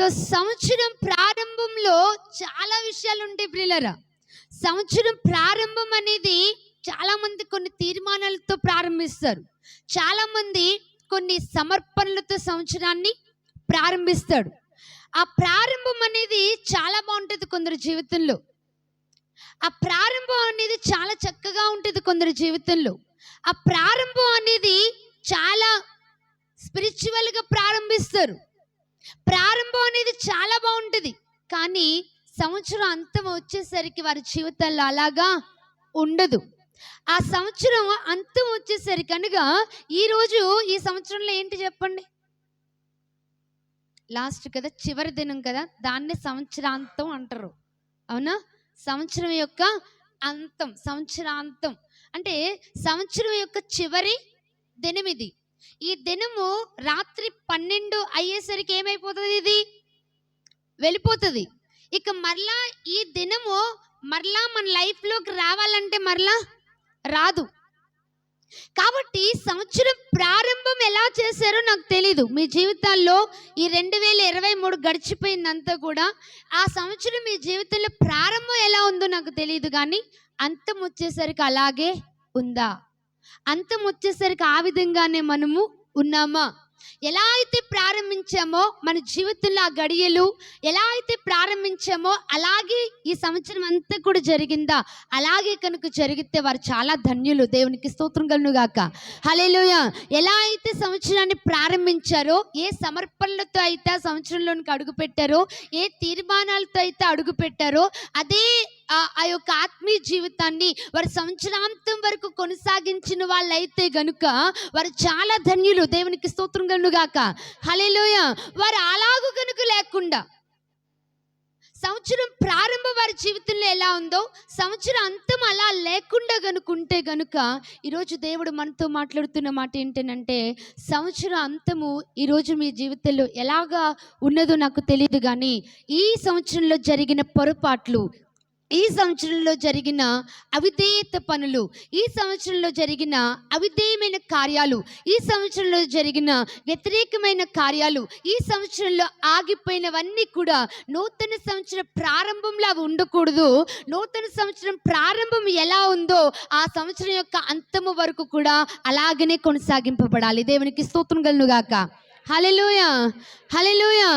So సంవత్సరం ప్రారంభంలో చాలా విషయాలు ఉంటాయి ప్రియులారా. సంవత్సరం ప్రారంభం అనేది చాలా మంది కొన్ని తీర్మానాలతో ప్రారంభిస్తారు. చాలా మంది కొన్ని సమర్పణలతో సంవత్సరాన్ని ప్రారంభిస్తాడు. ఆ ప్రారంభం అనేది చాలా బాగుంటుంది కొందరి జీవితంలో. ఆ ప్రారంభం అనేది చాలా చక్కగా ఉంటుంది కొందరి జీవితంలో. ఆ ప్రారంభం అనేది చాలా స్పిరిచువల్గా ప్రారంభిస్తారు. ప్రారంభం అనేది చాలా బాగుంటుంది. కానీ సంవత్సరం అంతం వచ్చేసరికి వారి జీవితాల్లో అలాగా ఉండదు. ఆ సంవత్సరం అంతం వచ్చేసరికి అనగా ఈరోజు ఈ సంవత్సరంలో ఏంటి చెప్పండి? లాస్ట్ కదా, చివరి దినం కదా, దాన్నే సంవత్సరాంతం అంటారు. అవునా? సంవత్సరం యొక్క అంతం, సంవత్సరాంతం అంటే సంవత్సరం యొక్క చివరి దినం ఇది. ఈ దినము రాత్రి 12 అయ్యేసరికి ఏమైపోతుంది? ఇది వెళ్ళిపోతుంది. ఇక మరలా ఈ దినము మరలా మన లైఫ్లోకి రావాలంటే మరలా రాదు. కాబట్టి సంవత్సరం ప్రారంభం ఎలా చేశారో నాకు తెలీదు. మీ జీవితాల్లో ఈ 2023 గడిచిపోయిందంతా కూడా ఆ సంవత్సరం మీ జీవితంలో ప్రారంభం ఎలా ఉందో నాకు తెలియదు. కానీ అంతం వచ్చేసరికి అలాగే ఉందా? అంతం వచ్చేసరికి ఆ విధంగానే మనము ఉన్నామా? ఎలా అయితే ప్రారంభించామో మన జీవితంలో ఆ గడియలు ఎలా అయితే ప్రారంభించామో అలాగే ఈ సంవత్సరం అంతా కూడా జరిగిందా? అలాగే కనుక జరిగితే వారు చాలా ధన్యులు. దేవునికి స్తోత్రం కలుగును గాక. హల్లెలూయా. ఎలా అయితే సంవత్సరాన్ని ప్రారంభించారో, ఏ సమర్పణలతో అయితే ఆ సంవత్సరంలోనికి అడుగు పెట్టారో, ఏ తీర్మానాలతో అయితే అడుగు పెట్టారో, అదే ఆ యొక్క ఆత్మీయ జీవితాన్ని వారు సంవత్సరాంతం వరకు కొనసాగించిన వాళ్ళైతే గనుక వారు చాలా ధన్యులు. దేవునికి స్తోత్రం కలుగును గాక. హల్లెలూయా. వారు అలాగూ గనుక లేకుండా సంవత్సరం ప్రారంభం వారి జీవితంలో ఎలా ఉందో సంవత్సరం అంతం అలా లేకుండా గనుకుంటే గనుక ఈరోజు దేవుడు మనతో మాట్లాడుతున్న మాట ఏంటంటే, సంవత్సరం అంతము ఈరోజు మీ జీవితంలో ఎలాగా ఉన్నదో నాకు తెలియదు. కానీ ఈ సంవత్సరంలో జరిగిన పొరపాట్లు, ఈ సంవత్సరంలో జరిగిన అవిధేయత పనులు, ఈ సంవత్సరంలో జరిగిన అవిధేయమైన కార్యాలు, ఈ సంవత్సరంలో జరిగిన వ్యతిరేకమైన కార్యాలు, ఈ సంవత్సరంలో ఆగిపోయినవన్నీ కూడా నూతన సంవత్సరం ప్రారంభంలో అవి ఉండకూడదు. నూతన సంవత్సరం ప్రారంభం ఎలా ఉందో ఆ సంవత్సరం యొక్క అంతము వరకు కూడా అలాగనే కొనసాగింపబడాలి. దేవునికి స్తోత్రం కలుగును గాక. హల్లెలూయా. హల్లెలూయా.